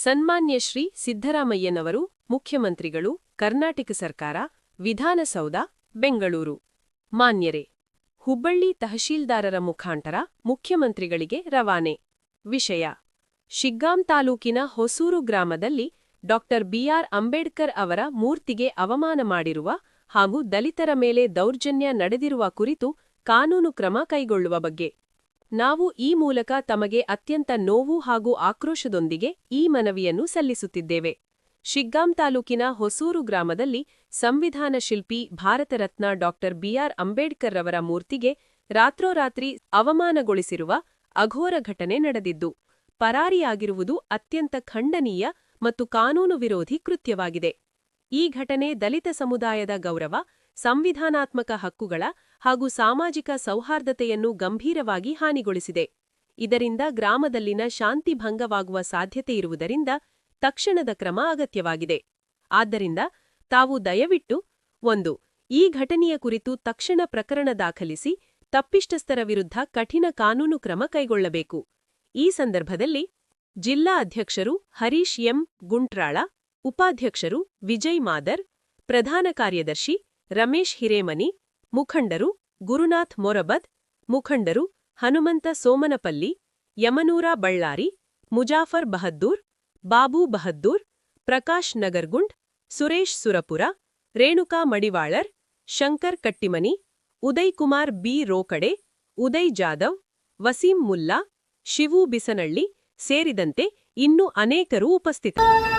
ಸನ್ಮಾನ್ಯ ಶ್ರೀ ಸಿದ್ದರಾಮಯ್ಯನವರು ಮುಖ್ಯಮಂತ್ರಿಗಳು ಕರ್ನಾಟಕ ಸರ್ಕಾರ ವಿಧಾನಸೌಧ ಬೆಂಗಳೂರು ಮಾನ್ಯರೇ ಹುಬ್ಬಳ್ಳಿ ತಹಶೀಲ್ದಾರರ ಮುಖಾಂತರ ಮುಖ್ಯಮಂತ್ರಿಗಳಿಗೆ ರವಾನೆ ವಿಷಯ ಶಿಗ್ಗಾಂ ತಾಲೂಕಿನ ಹೊಸೂರು ಗ್ರಾಮದಲ್ಲಿ ಡಾ ಬಿ.ಆರ್. ಅಂಬೇಡ್ಕರ್ ಅವರ ಮೂರ್ತಿಗೆ ಅವಮಾನ ಮಾಡಿರುವ ಹಾಗೂ ದಲಿತರ ಮೇಲೆ ದೌರ್ಜನ್ಯ ನಡೆದಿರುವ ಕುರಿತು ಕಾನೂನು ಕ್ರಮ ಕೈಗೊಳ್ಳುವ ಬಗ್ಗೆ ನಾವು ಈ ಮೂಲಕ ತಮಗೆ ಅತ್ಯಂತ ನೋವು ಹಾಗೂ ಆಕ್ರೋಶದೊಂದಿಗೆ ಈ ಮನವಿಯನ್ನು ಸಲ್ಲಿಸುತ್ತಿದ್ದೇವೆ. ಶಿಗ್ಗಾಂ ತಾಲೂಕಿನ ಹೊಸೂರು ಗ್ರಾಮದಲ್ಲಿ ಸಂವಿಧಾನ ಶಿಲ್ಪಿ ಭಾರತ ರತ್ನ ಡಾ ಬಿ.ಆರ್. ಅಂಬೇಡ್ಕರ್ ರವರ ಮೂರ್ತಿಗೆ ರಾತ್ರೋರಾತ್ರಿ ಅವಮಾನಗೊಳಿಸಿರುವ ಅಘೋರ ಘಟನೆ ನಡೆದಿದ್ದು, ಪರಾರಿಯಾಗಿರುವುದು ಅತ್ಯಂತ ಖಂಡನೀಯ ಮತ್ತು ಕಾನೂನು ವಿರೋಧಿ ಕೃತ್ಯವಾಗಿದೆ. ಈ ಘಟನೆ ದಲಿತ ಸಮುದಾಯದ ಗೌರವ, ಸಂವಿಧಾನಾತ್ಮಕ ಹಕ್ಕುಗಳ ಹಾಗೂ ಸಾಮಾಜಿಕ ಸೌಹಾರ್ದತೆಯನ್ನು ಗಂಭೀರವಾಗಿ ಹಾನಿಗೊಳಿಸಿದೆ. ಇದರಿಂದ ಗ್ರಾಮದಲ್ಲಿನ ಶಾಂತಿ ಭಂಗವಾಗುವ ಸಾಧ್ಯತೆಯಿರುವುದರಿಂದ ತಕ್ಷಣದ ಕ್ರಮ ಅಗತ್ಯವಾಗಿದೆ. ಆದ್ದರಿಂದ ತಾವು ದಯವಿಟ್ಟು 1. ಈ ಘಟನೆಯ ಕುರಿತು ತಕ್ಷಣ ಪ್ರಕರಣ ದಾಖಲಿಸಿ ತಪ್ಪಿತಸ್ಥರ ವಿರುದ್ಧ ಕಠಿಣ ಕಾನೂನು ಕ್ರಮ ಕೈಗೊಳ್ಳಬೇಕು. ಈ ಸಂದರ್ಭದಲ್ಲಿ ಜಿಲ್ಲಾ ಅಧ್ಯಕ್ಷರು ಹರೀಶ್ ಎಂ. ಗುಂಟ್ರಾಳ, ಉಪಾಧ್ಯಕ್ಷರು ವಿಜಯ್ ಮಾದರ್, ಪ್ರಧಾನ ಕಾರ್ಯದರ್ಶಿ ರಮೇಶ್ ಹಿರೇಮನಿ, ಮುಖಂಡರು ಗುರುನಾಥ್ ಮೊರಬದ್, ಮುಖಂಡರು ಹನುಮಂತ ಸೋಮನಪಲ್ಲಿ, ಯಮನೂರ ಬಳ್ಳಾರಿ, ಮುಜಾಫರ್ ಬಹದ್ದೂರ್, ಬಾಬು ಬಹದ್ದೂರ್, ಪ್ರಕಾಶ್ ನಗರ್ಗುಂಡ್, ಸುರೇಶ್ ಸುರಪುರ, ರೇಣುಕಾ ಮಡಿವಾಳರ್, ಶಂಕರ್ ಕಟ್ಟಿಮನಿ, ಉದಯ್ ಕುಮಾರ್ ಬಿ. ರೋಕಡೆ, ಉದಯ್ ಜಾಧವ್, ವಸೀಂ ಮುಲ್ಲಾ, ಶಿವು ಬಿಸನಳ್ಳಿ ಸೇರಿದಂತೆ ಇನ್ನೂ ಅನೇಕರು ಉಪಸ್ಥಿತರಿದ್ದರು.